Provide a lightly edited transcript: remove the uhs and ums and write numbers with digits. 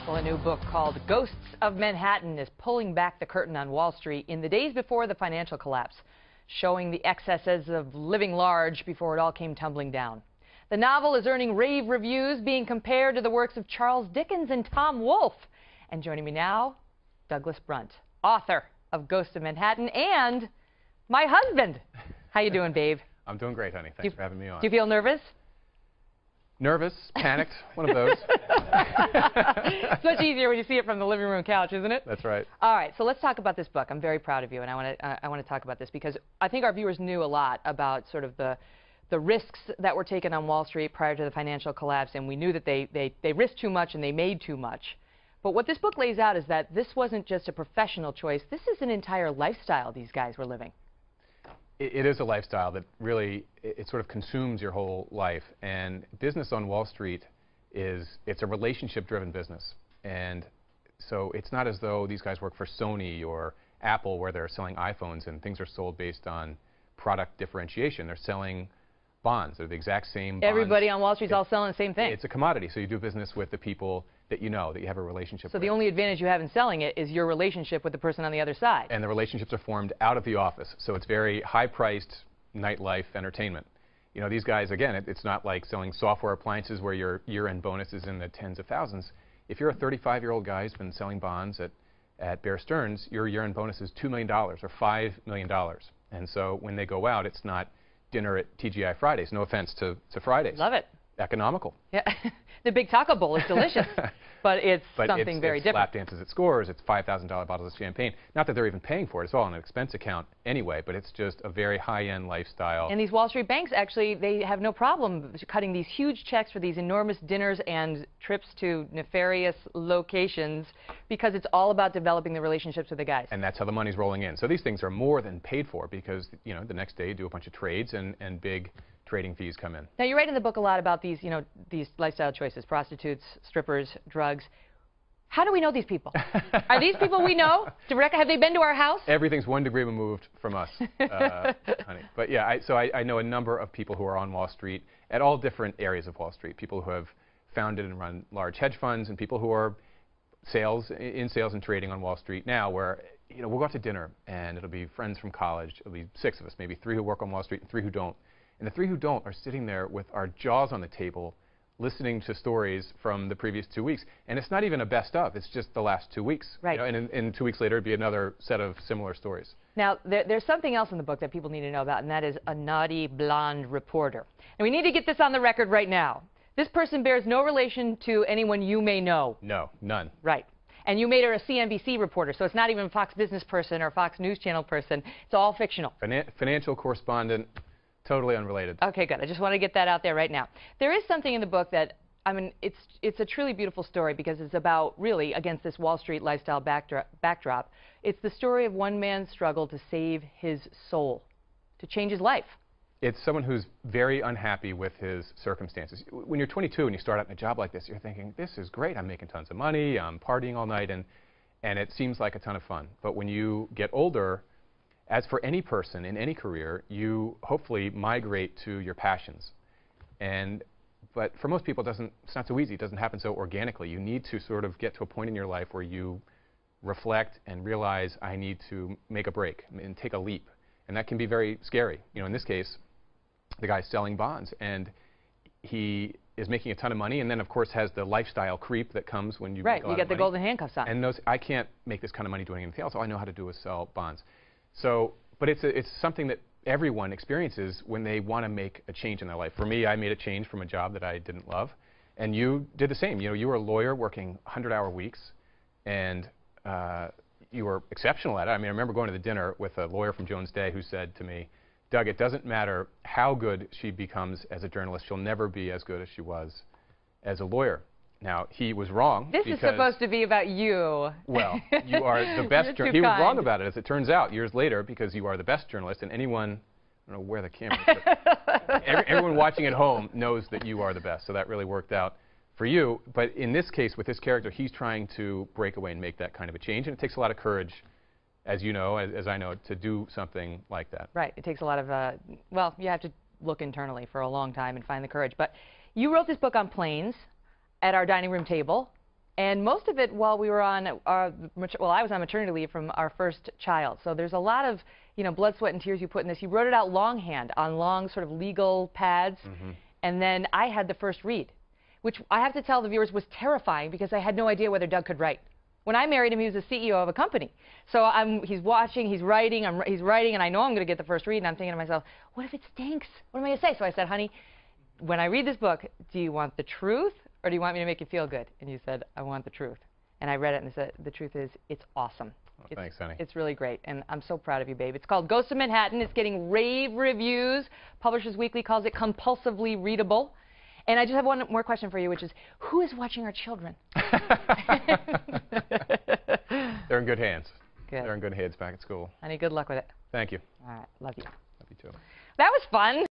Well, a new book called Ghosts of Manhattan is pulling back the curtain on Wall Street in the days before the financial collapse, showing the excesses of living large before it all came tumbling down. The novel is earning rave reviews, being compared to the works of Charles Dickens and Tom Wolfe. And joining me now, Douglas Brunt, author of Ghosts of Manhattan and my husband. How you doing, babe? I'm doing great, honey. Thanks for having me on. Do you feel nervous? Nervous, panicked, one of those. It's much easier when you see it from the living room couch, isn't it? That's right. All right, so let's talk about this book. I'm very proud of you, and I want to talk about this because I think our viewers knew a lot about sort of the risks that were taken on Wall Street prior to the financial collapse, and we knew that they risked too much and they made too much. But what this book lays out is that this wasn't just a professional choice. This is an entire lifestyle these guys were living. It is a lifestyle that really, it sort of consumes your whole life. And business on Wall Street it's a relationship-driven business. And so it's not as though these guys work for Sony or Apple where they're selling iPhones and things are sold based on product differentiation. They're selling bonds. They're the exact same bonds. Everybody on Wall Street's all selling the same thing. It's a commodity, so you do business with the people that you know, that you have a relationship with. So the only advantage you have in selling it is your relationship with the person on the other side. And the relationships are formed out of the office, so it's very high-priced nightlife entertainment. You know, these guys, again, it's not like selling software appliances where your year-end bonus is in the tens of thousands. If you're a 35-year-old guy who's been selling bonds at Bear Stearns, your year-end bonus is $2 million or $5 million. And so when they go out, it's not dinner at TGI Fridays. No offense to Fridays. Love it. Economical. Yeah, the big taco bowl is delicious, but it's something very different. Lap dances at Scores, it's $5,000 bottles of champagne. Not that they're even paying for it, it's all on an expense account anyway, but it's just a very high-end lifestyle. And these Wall Street banks, actually, they have no problem cutting these huge checks for these enormous dinners and trips to nefarious locations because it's all about developing the relationships with the guys. And that's how the money's rolling in. So these things are more than paid for because, you know, the next day you do a bunch of trades and big trading fees come in. Now, you write in the book a lot about these, you know, these lifestyle choices, prostitutes, strippers, drugs. How do we know these people? Are these people we know? Have they been to our house? Everything's 1 degree removed from us, honey. But yeah, I know a number of people who are on Wall Street at all different areas of Wall Street. People who have founded and run large hedge funds and people who are in sales and trading on Wall Street now where, you know, we'll go out to dinner and it'll be friends from college. It'll be 6 of us, maybe 3 who work on Wall Street and 3 who don't. And the 3 who don't are sitting there with our jaws on the table listening to stories from the previous 2 weeks. And it's not even a best of, it's just the last 2 weeks. Right. You know, and 2 weeks later, it'd be another set of similar stories. Now, there's something else in the book that people need to know about, and that is a naughty blonde reporter. And we need to get this on the record right now. This person bears no relation to anyone you may know. No, none. Right. And you made her a CNBC reporter, so it's not even a Fox Business person or Fox News Channel person. It's all fictional. Financial correspondent. Totally unrelated. Okay, good. I just want to get that out there right now. There is something in the book that, I mean, it's a truly beautiful story because it's about, really, against this Wall Street lifestyle backdrop. It's the story of one man's struggle to save his soul, to change his life. It's someone who's very unhappy with his circumstances. When you're 22 and you start out in a job like this, you're thinking, this is great. I'm making tons of money. I'm partying all night, and it seems like a ton of fun. But when you get older, as for any person in any career, you hopefully migrate to your passions. But for most people, it's not so easy. It doesn't happen so organically. You need to sort of get to a point in your life where you reflect and realize, I need to make a break and take a leap. And that can be very scary. You know, in this case, the guy's selling bonds, and he is making a ton of money, and then, of course, has the lifestyle creep that comes when you make a lot you get of the money. golden handcuffs on. And knows, I can't make this kind of money doing anything else. All I know how to do is sell bonds. So, but it's something that everyone experiences when they want to make a change in their life. For me, I made a change from a job that I didn't love, and you did the same. You know, you were a lawyer working 100-hour weeks, and you were exceptional at it. I mean, I remember going to the dinner with a lawyer from Jones Day who said to me, Doug, it doesn't matter how good she becomes as a journalist, she'll never be as good as she was as a lawyer. Now, he was wrong. This is supposed to be about you. Well, you are the best journalist. He was wrong about it, as it turns out, years later, because you are the best journalist, and anyone, I don't know where the camera is, but everyone watching at home knows that you are the best, so that really worked out for you. But in this case, with this character, he's trying to break away and make that kind of a change, and it takes a lot of courage, as you know, as I know, to do something like that. Right. It takes a lot of, well, you have to look internally for a long time and find the courage. But you wrote this book on planes, at our dining room table, And most of it while we were on, I was on maternity leave from our first child. So there's a lot of, blood, sweat, and tears you put in this. You wrote it out longhand on long sort of legal pads. And then I had the first read, which I have to tell the viewers was terrifying because I had no idea whether Doug could write. When I married him, he was the CEO of a company. So he's watching, he's writing, he's writing, and I know I'm going to get the first read, and I'm thinking to myself, what if it stinks? What am I going to say? So I said, honey, when I read this book, do you want the truth, or do you want me to make you feel good? And you said, I want the truth. And I read it, and said, the truth is, it's awesome. Oh, thanks, honey. It's really great, and I'm so proud of you, babe. It's called Ghosts of Manhattan. It's getting rave reviews. Publishers Weekly calls it compulsively readable. And I just have one more question for you, which is, who is watching our children? They're in good hands. Good. They're in good hands back at school. Honey, good luck with it. Thank you. All right, love you. Love you too. That was fun.